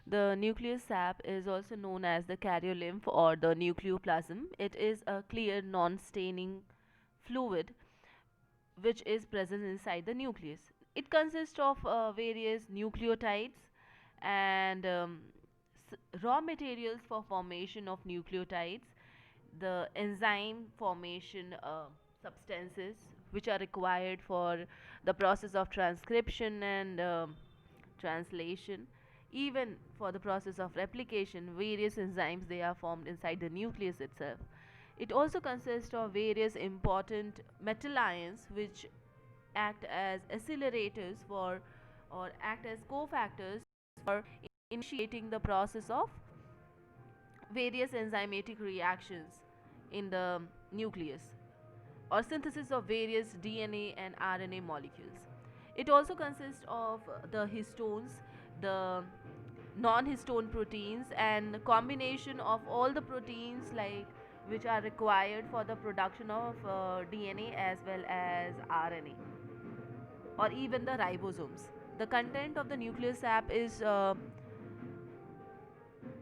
The nucleus sap is also known as the karyolymph or the nucleoplasm. It is a clear non-staining fluid which is present inside the nucleus. It consists of various nucleotides and raw materials for formation of nucleotides, the enzyme formation substances which are required for the process of transcription and translation, even for the process of replication. Various enzymes, they are formed inside the nucleus itself. It also consists of various important metal ions which act as accelerators for or act as cofactors for initiating the process of various enzymatic reactions in the nucleus or synthesis of various DNA and RNA molecules. It also consists of the histones, the non-histone proteins, and combination of all the proteins like which are required for the production of DNA as well as RNA or even the ribosomes. The content of the nucleus sap is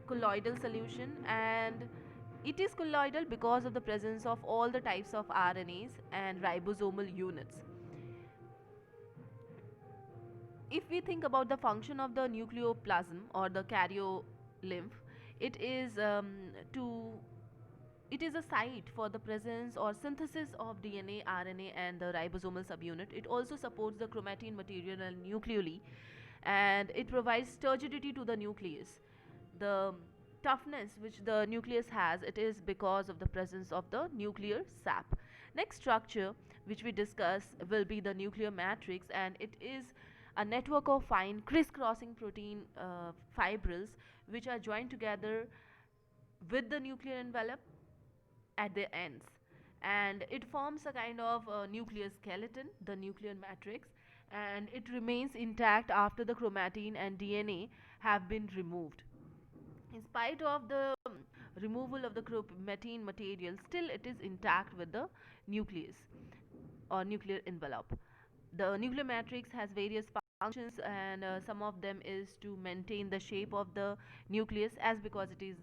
colloidal solution, and it is colloidal because of the presence of all the types of RNAs and ribosomal units. If we think about the function of the nucleoplasm or the karyolymph, it is to it is a site for the presence or synthesis of DNA, RNA, and the ribosomal subunit. It also supports the chromatin material and nucleoli, and it provides turgidity to the nucleus. The toughness which the nucleus has, it is because of the presence of the nuclear sap. Next structure which we discuss will be the nuclear matrix, and it is a network of fine crisscrossing protein fibrils which are joined together with the nuclear envelope at their ends, and it forms a kind of nuclear skeleton, the nuclear matrix, and it remains intact after the chromatin and DNA have been removed. In spite of the removal of the chromatin material, still it is intact with the nucleus or nuclear envelope. The nuclear matrix has various functions, and some of them is to maintain the shape of the nucleus, as because it is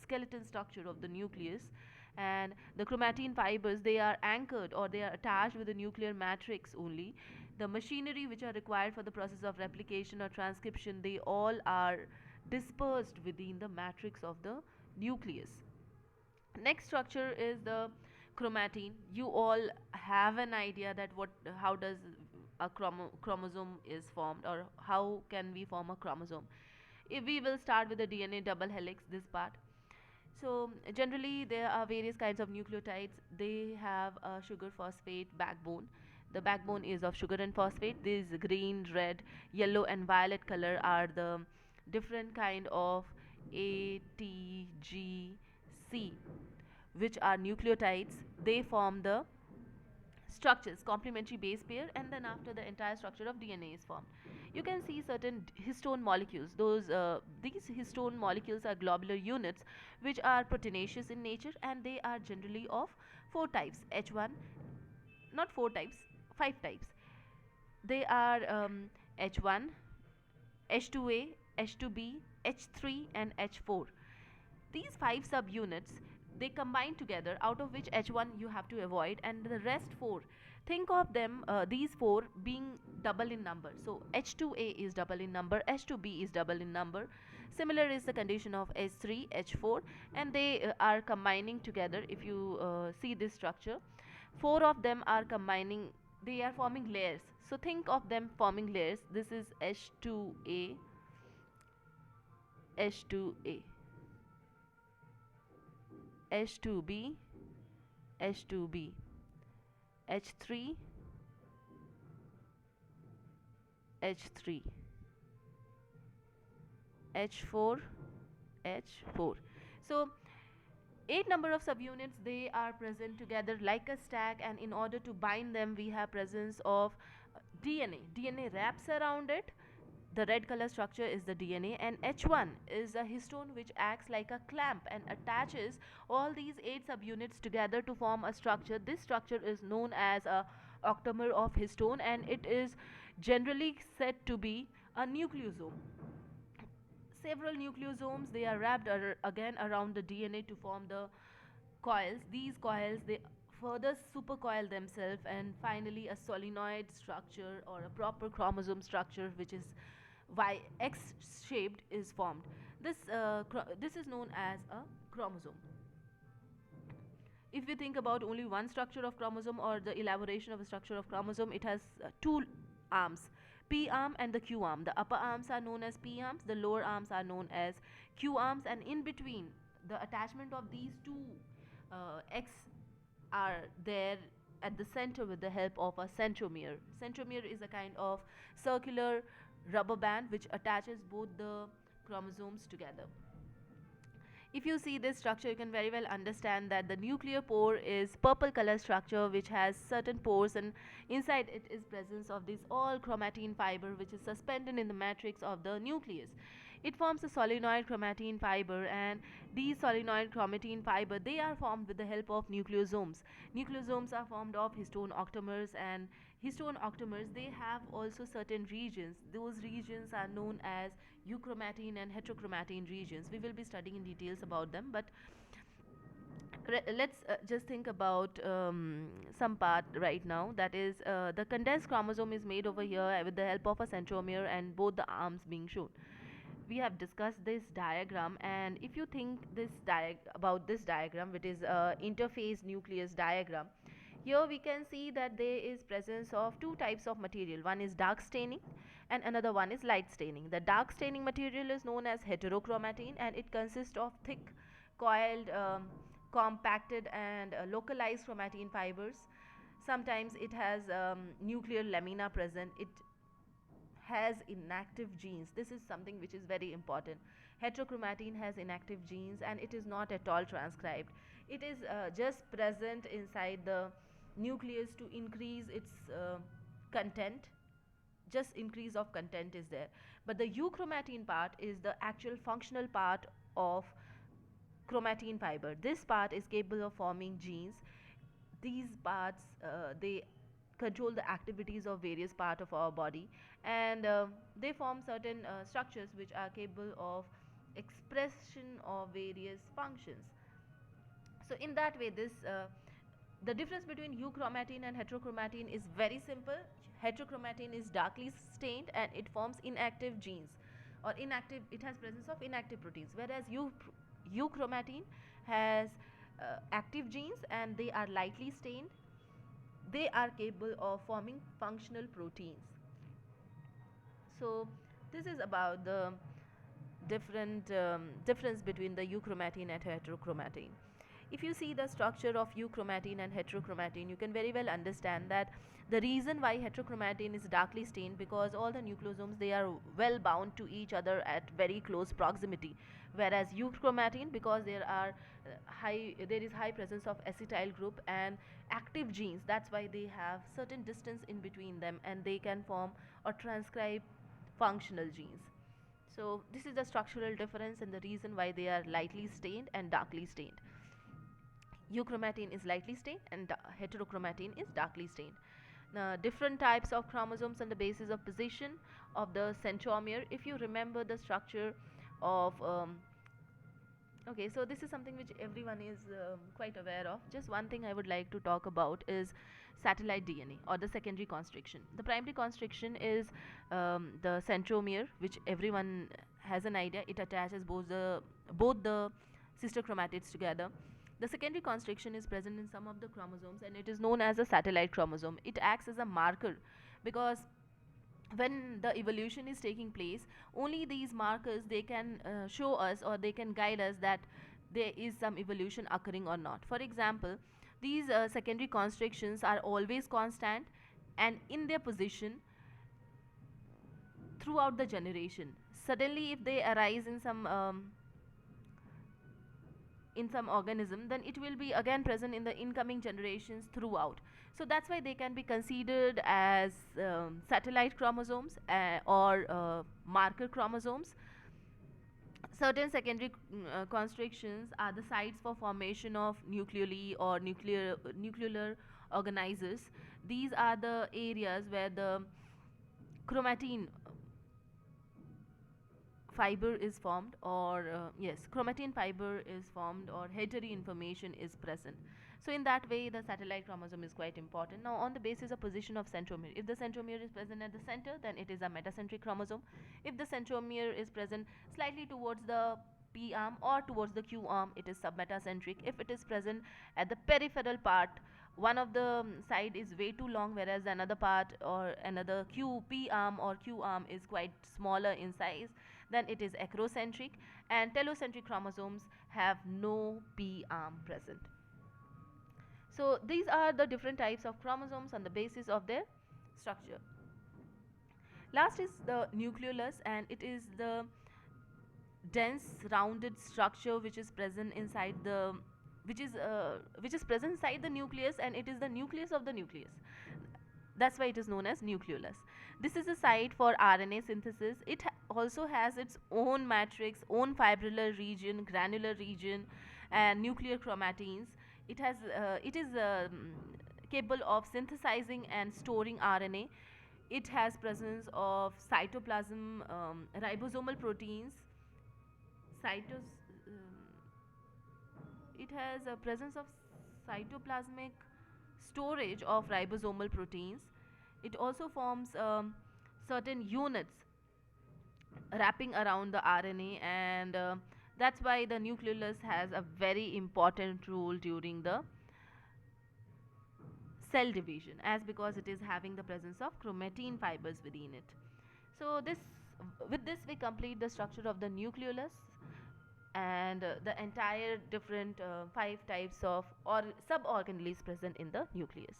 skeleton structure of the nucleus, and the chromatin fibers, they are anchored or they are attached with the nuclear matrix only. The machinery which are required for the process of replication or transcription, they all are dispersed within the matrix of the nucleus. Next structure is the chromatin. You all have an idea that what how does a chromosome is formed, or how can we form a chromosome. If we will start with the DNA double helix, this part. So generally there are various kinds of nucleotides. They have a sugar phosphate backbone. The backbone is of sugar and phosphate. These green, red, yellow, and violet color are the different kind of A, T, G, C, which are nucleotides. They form the structures, complementary base pair, and then after the entire structure of DNA is formed. You can see certain histone molecules. These histone molecules are globular units which are proteinaceous in nature, and they are generally of four types. H1, not four types, five types. They are H1, H2A, H2B, H3, and H4. These five subunits, they combine together, out of which H1 you have to avoid, and the rest four, think of them, these four being double in number. So H2A is double in number, H2B is double in number. Similar is the condition of H3, H4, and they are combining together. If you see this structure, four of them are combining, they are forming layers. So think of them forming layers. This is H2A, H2A, H2B, H2B, H3, H3, H4, H4. So 8 number of subunits, they are present together like a stack, and in order to bind them we have presence of DNA wraps around it. The red color structure is the DNA, and H1 is a histone which acts like a clamp and attaches all these 8 subunits together to form a structure. This structure is known as a octamer of histone, and it is generally said to be A nucleosome. Several nucleosomes, they are wrapped again around the DNA to form the coils. These coils, they further supercoil themselves, and finally a solenoid structure or a proper chromosome structure, which is X shaped, is formed. This is known as a chromosome. If we think about only one structure of chromosome or the elaboration of a structure of chromosome, it has two arms, P arm and the Q arm. The upper arms are known as P arms, the lower arms are known as Q arms, and in between, the attachment of these two X are there at the center with the help of a centromere. Centromere is a kind of circular rubber band which attaches both the chromosomes together. If you see this structure, you can very well understand that the nuclear pore is purple color structure which has certain pores, and inside it is presence of this all chromatin fiber which is suspended in the matrix of the nucleus. It forms a solenoid chromatin fiber, and these solenoid chromatin fiber, they are formed with the help of nucleosomes. Nucleosomes are formed of histone octamers, and histone octamers, they have also certain regions. Those regions are known as euchromatin and heterochromatin regions. We will be studying in details about them, but let's just think about some part right now. That is, the condensed chromosome is made over here with the help of a centromere and both the arms being shown. We have discussed this diagram, and if you think about this diagram, which is interphase nucleus diagram, here we can see that there is presence of two types of material. One is dark staining and another one is light staining. The dark staining material is known as heterochromatin, and it consists of thick coiled compacted and localized chromatin fibers. Sometimes it has nuclear lamina present. It has inactive genes. This is something which is very important. Heterochromatin has inactive genes and it is not at all transcribed. It is just present inside the nucleus to increase its content. Just increase of content is there. But the euchromatin part is the actual functional part of chromatin fiber. This part is capable of forming genes. These parts, they control the activities of various parts of our body, and they form certain structures which are capable of expression of various functions. So in that way, this the difference between euchromatin and heterochromatin is very simple. Heterochromatin is darkly stained and it forms inactive genes, or inactive, it has presence of inactive proteins, whereas euchromatin has active genes and they are lightly stained. They are capable of forming functional proteins. So this is about the difference between the euchromatin and heterochromatin. If you see the structure of euchromatin and heterochromatin, you can very well understand that the reason why heterochromatin is darkly stained, because all the nucleosomes, they are well bound to each other at very close proximity, whereas euchromatin, because there is high presence of acetyl group and active genes, that's why they have certain distance in between them and they can form or transcribe functional genes. So this is the structural difference and the reason why they are lightly stained and darkly stained. Euchromatin is lightly stained and heterochromatin is darkly stained. Different types of chromosomes on the basis of position of the centromere. If you remember the structure of okay, so this is something which everyone is quite aware of. Just one thing I would like to talk about is satellite DNA or the secondary constriction. The primary constriction is the centromere, which everyone has an idea. It attaches both the sister chromatids together. The secondary constriction is present in some of the chromosomes and it is known as a satellite chromosome. It acts as a marker, because when the evolution is taking place, only these markers, they can show us or they can guide us that there is some evolution occurring or not. For example, these secondary constrictions are always constant and in their position throughout the generation. Suddenly if they arise in some organism, then it will be again present in the incoming generations throughout. So that's why they can be considered as satellite chromosomes or marker chromosomes. Certain secondary constrictions are the sites for formation of nucleoli or nuclear organizers. These are the areas where the chromatin fiber is formed, or yes, chromatin fiber is formed, or heterogeneous information is present. So in that way the satellite chromosome is quite important. Now on the basis of position of centromere, if the centromere is present at the center, then it is a metacentric chromosome. If the centromere is present slightly towards the p arm or towards the q arm, it is submetacentric. If it is present at the peripheral part, one of the side is way too long, whereas another part or another q p arm or q arm is quite smaller in size, then it is acrocentric. And telocentric chromosomes have no p arm present. So these are the different types of chromosomes on the basis of their structure. Last is the nucleolus, and it is the dense rounded structure which is present inside the which is present inside the nucleus, and it is the nucleus of the nucleus. That's why it is known as nucleolus. This is a site for RNA synthesis. It also has its own matrix, own fibrillar region, granular region, and nuclear chromatins. It is capable of synthesizing and storing RNA. It has presence of cytoplasm, ribosomal proteins, cytos. It has a presence of cytoplasmic storage of ribosomal proteins. It also forms certain units wrapping around the RNA, and that's why the nucleolus has a very important role during the cell division, as because it is having the presence of chromatin fibers within it. So this, with this we complete the structure of the nucleolus and the entire different 5 types of or suborganelles present in the nucleus.